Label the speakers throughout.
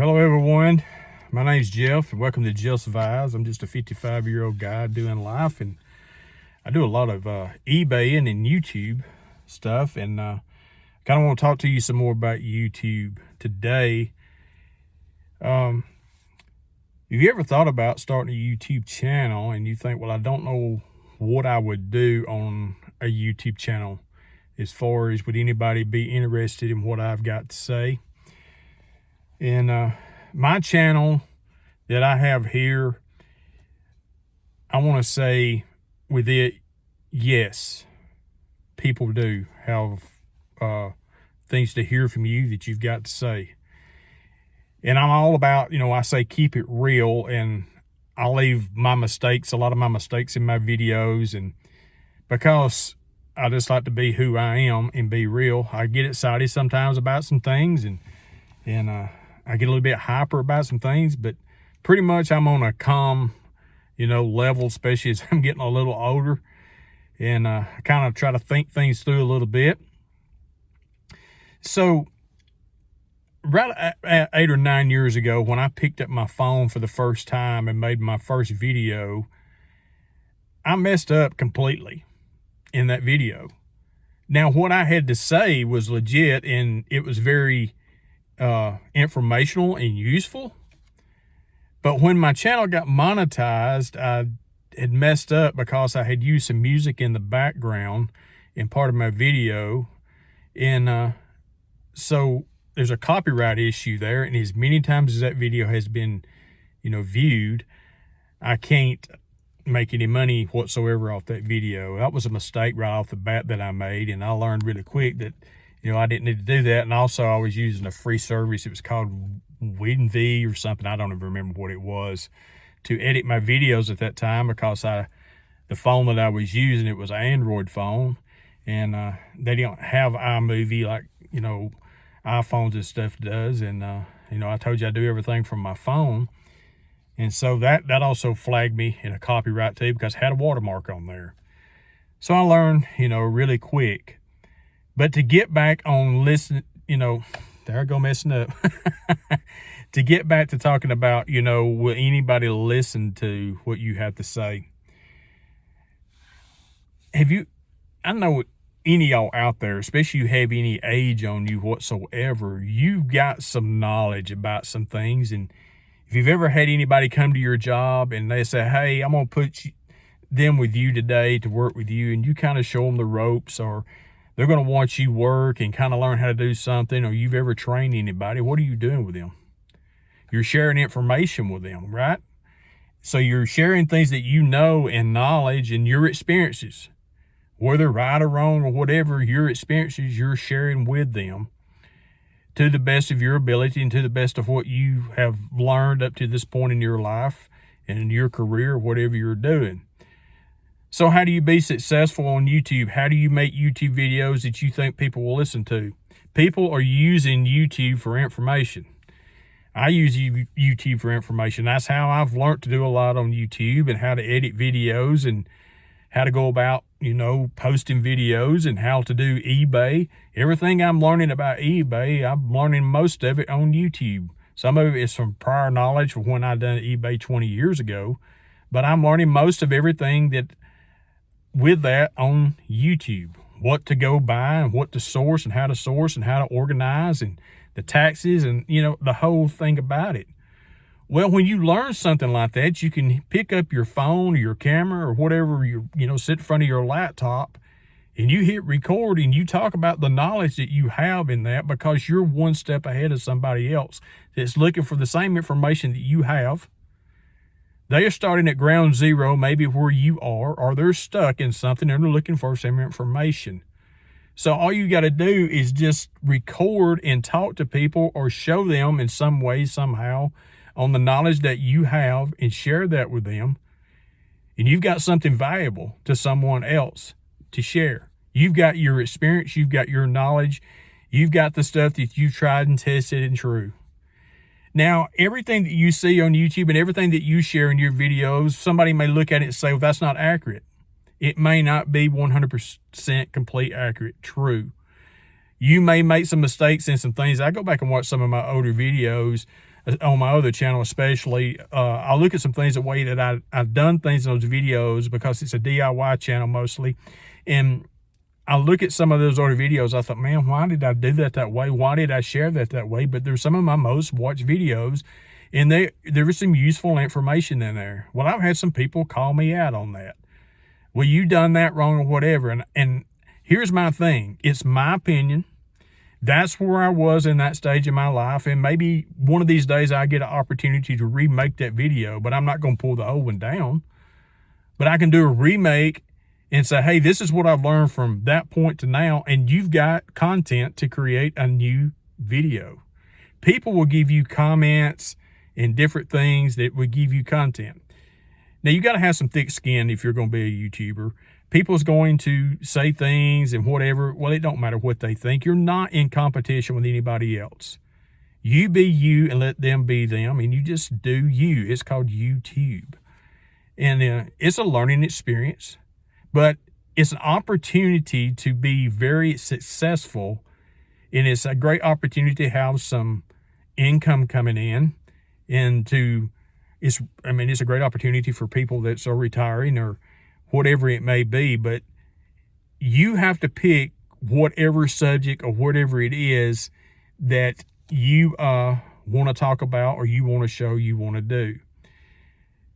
Speaker 1: Hello everyone, my name's Jeff and welcome to Jeff's Vise. I'm just a 55-year-old guy doing life, and I do a lot of eBaying and YouTube stuff, and kind of want to talk to you some more about YouTube today. Have you ever thought about starting a YouTube channel and you think, well, I don't know what I would do on a YouTube channel as far as would anybody be interested in what I've got to say? And my channel that I have here, I want to say with it, yes, people do have things to hear from you that you've got to say. And I'm all about, I say keep it real, and I'll leave my mistakes, a lot of my mistakes in my videos, and because I just like to be who I am and be real. I get excited sometimes about some things, and I get a little bit hyper about some things, but pretty much I'm on a calm, level, especially as I'm getting a little older, and I kind of try to think things through a little bit. So right at 8 or 9 years ago, when I picked up my phone for the first time and made my first video, I messed up completely in that video. Now, what I had to say was legit, and it was very informational and useful. But when my channel got monetized, I had messed up because I had used some music in the background in part of my video. And so there's a copyright issue there. And as many times as that video has been, viewed, I can't make any money whatsoever off that video. That was a mistake right off the bat that I made. And I learned really quick that I didn't need to do that. And also I was using a free service. It was called Vise or something. I don't even remember what it was, to edit my videos at that time, because the phone that I was using, it was an Android phone, and they don't have iMovie like, iPhones and stuff does. And, I told you I do everything from my phone. And so that also flagged me in a copyright too, because it had a watermark on there. So I learned, really quick. But to get back on listen, there I go messing up. To get back to talking about, will anybody listen to what you have to say? I know any of y'all out there, especially you have any age on you whatsoever, you've got some knowledge about some things. And if you've ever had anybody come to your job and they say, hey, I'm going to put them with you today to work with you, and you kind of show them the ropes, or they're going to watch you work and kind of learn how to do something, or you've ever trained anybody, what are you doing with them? You're sharing information with them, right? So you're sharing things that you know and knowledge and your experiences, whether right or wrong or whatever, your experiences you're sharing with them to the best of your ability and to the best of what you have learned up to this point in your life and in your career, whatever you're doing. So how do you be successful on YouTube? How do you make YouTube videos that you think people will listen to? People are using YouTube for information. I use YouTube for information. That's how I've learned to do a lot on YouTube, and how to edit videos, and how to go about, posting videos, and how to do eBay. Everything I'm learning about eBay, I'm learning most of it on YouTube. Some of it is from prior knowledge from when I done eBay 20 years ago, but I'm learning most of everything with that on YouTube. What to go buy, and what to source, and how to organize, and the taxes, and the whole thing about it. Well, when you learn something like that, you can pick up your phone or your camera or whatever, sit in front of your laptop, and you hit record, and you talk about the knowledge that you have in that, because you're one step ahead of somebody else that's looking for the same information that you have. They are starting at ground zero, maybe where you are, or they're stuck in something and they're looking for some information. So all you got to do is just record and talk to people, or show them in some way, somehow, on the knowledge that you have, and share that with them. And you've got something valuable to someone else to share. You've got your experience, you've got your knowledge, you've got the stuff that you've tried and tested and true. Now, everything that you see on YouTube and everything that you share in your videos, somebody may look at it and say, well, that's not accurate. It may not be 100% complete, accurate, true. You may make some mistakes in some things. I go back and watch some of my older videos. on my other channel especially, I look at some things, the way that I've done things in those videos, because it's a DIY channel mostly. And I look at some of those other videos, I thought, man, why did I do that way? Why did I share that way? But there's some of my most watched videos, and there was some useful information in there. Well, I've had some people call me out on that. Well, you done that wrong or whatever. And here's my thing. It's my opinion. That's where I was in that stage of my life. And maybe one of these days I get an opportunity to remake that video, but I'm not going to pull the old one down. But I can do a remake and say, hey, this is what I've learned from that point to now. And you've got content to create a new video. People will give you comments and different things that will give you content. Now, you got to have some thick skin if you're going to be a YouTuber. People's going to say things and whatever. Well, it don't matter what they think. You're not in competition with anybody else. You be you and let them be them, and you just do you. It's called YouTube. And it's a learning experience, but it's an opportunity to be very successful, and it's a great opportunity to have some income coming in, and it's a great opportunity for people that are retiring or whatever it may be. But you have to pick whatever subject or whatever it is that you want to talk about, or you want to show, you want to do.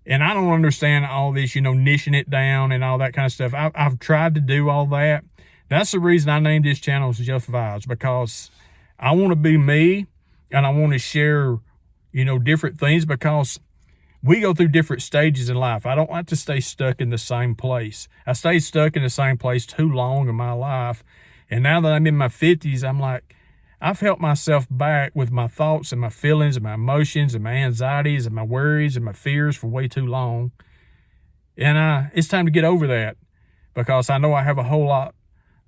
Speaker 1: And I don't understand all this, niching it down and all that kind of stuff. I've tried to do all that. That's the reason I named this channel Just Vibes, because I want to be me, and I want to share, different things, because we go through different stages in life. I don't like to stay stuck in the same place. I stayed stuck in the same place too long in my life. And now that I'm in my 50s, I'm like, I've held myself back with my thoughts and my feelings and my emotions and my anxieties and my worries and my fears for way too long. And it's time to get over that, because I know I have a whole lot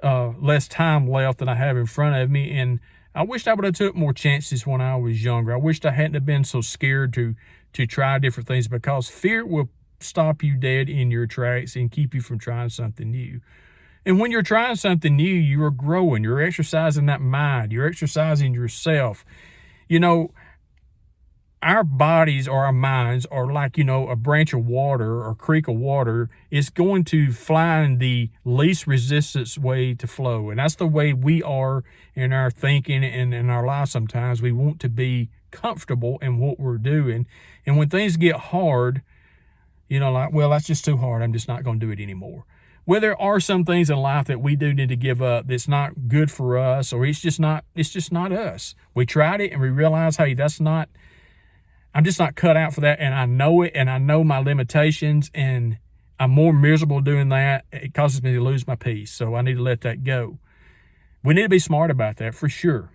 Speaker 1: less time left than I have in front of me. And I wished I would have took more chances when I was younger. I wished I hadn't have been so scared to try different things, because fear will stop you dead in your tracks and keep you from trying something new. And when you're trying something new, you are growing. You're exercising that mind. You're exercising yourself. Our bodies or our minds are like, a branch of water or creek of water. It's going to fly in the least resistance way to flow. And that's the way we are in our thinking and in our lives sometimes. We want to be comfortable in what we're doing. And when things get hard, well, that's just too hard. I'm just not going to do it anymore. Well, there are some things in life that we do need to give up that's not good for us, or it's just not us. We tried it and we realized, hey, I'm just not cut out for that. And I know it, and I know my limitations, and I'm more miserable doing that. It causes me to lose my peace. So I need to let that go. We need to be smart about that for sure.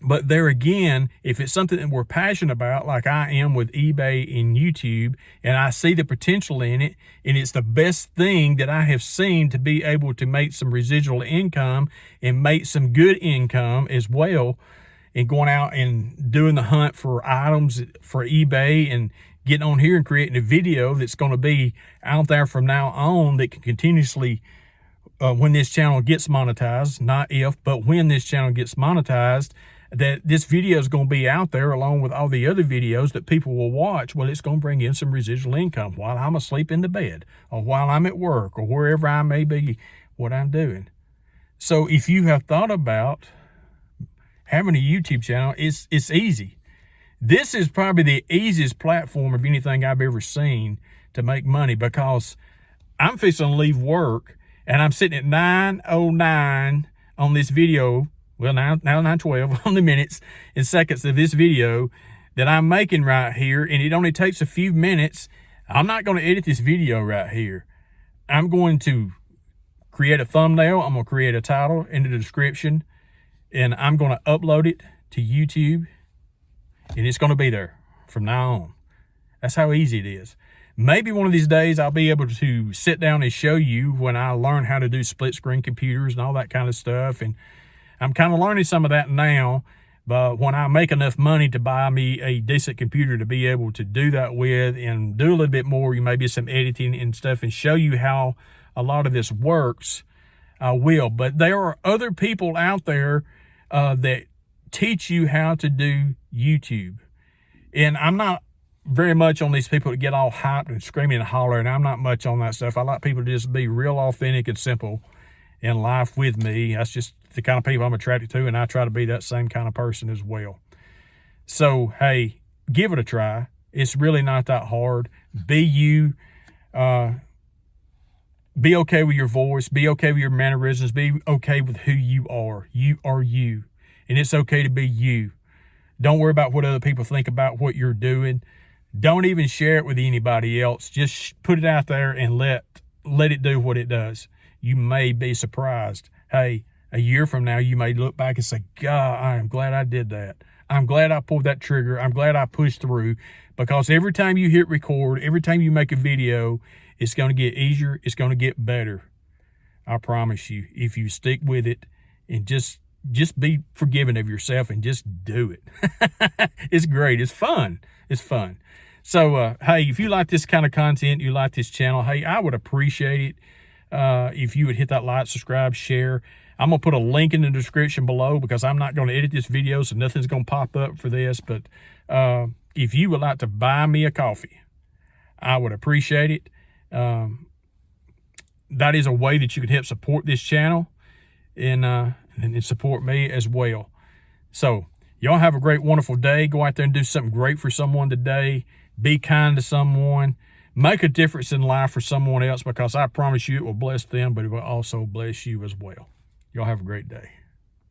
Speaker 1: But there again, if it's something that we're passionate about, like I am with eBay and YouTube, and I see the potential in it, and it's the best thing that I have seen to be able to make some residual income and make some good income as well, and going out and doing the hunt for items for eBay and getting on here and creating a video that's going to be out there from now on that can continuously, when this channel gets monetized, not if, but when this channel gets monetized, that this video is going to be out there along with all the other videos that people will watch. Well, it's going to bring in some residual income while I'm asleep in the bed, or while I'm at work, or wherever I may be, what I'm doing. So if you have thought about having a YouTube channel, it's easy. This is probably the easiest platform of anything I've ever seen to make money, because I'm fixing to leave work, and I'm sitting at 9:09 on this video. Well, now 9:12 on the minutes and seconds of this video that I'm making right here, and it only takes a few minutes. I'm not going to edit this video right here. I'm going to create a thumbnail. I'm going to create a title in the description, and I'm going to upload it to YouTube, and it's going to be there from now on. That's how easy it is. Maybe one of these days I'll be able to sit down and show you when I learn how to do split screen computers and all that kind of stuff. And I'm kind of learning some of that now, but when I make enough money to buy me a decent computer to be able to do that with and do a little bit more, maybe some editing and stuff, and show you how a lot of this works, I will. But there are other people out there that teach you how to do YouTube. And I'm not very much on these people that get all hyped and screaming and hollering. I'm not much on that stuff. I like people to just be real authentic and simple in life with me. That's just the kind of people I'm attracted to, and I try to be that same kind of person as well. So, hey, give it a try. It's really not that hard. Be you. Be okay with your voice. Be okay with your mannerisms. Be okay with who you are. You are you. And it's okay to be you. Don't worry about what other people think about what you're doing. Don't even share it with anybody else. Just put it out there and let it do what it does. You may be surprised. Hey, a year from now, you may look back and say, God, I am glad I did that. I'm glad I pulled that trigger. I'm glad I pushed through, because every time you hit record, every time you make a video, it's going to get easier. It's going to get better. I promise you, if you stick with it and just be forgiving of yourself and just do it. It's great. It's fun. It's fun. So, hey, if you like this kind of content, you like this channel, hey, I would appreciate it if you would hit that like, subscribe, share. I'm going to put a link in the description below, because I'm not going to edit this video, so nothing's going to pop up for this. But if you would like to buy me a coffee, I would appreciate it. That is a way that you can help support this channel and support me as well. So y'all have a great, wonderful day. Go out there and do something great for someone today. Be kind to someone. Make a difference in life for someone else, because I promise you it will bless them, but it will also bless you as well. Y'all have a great day.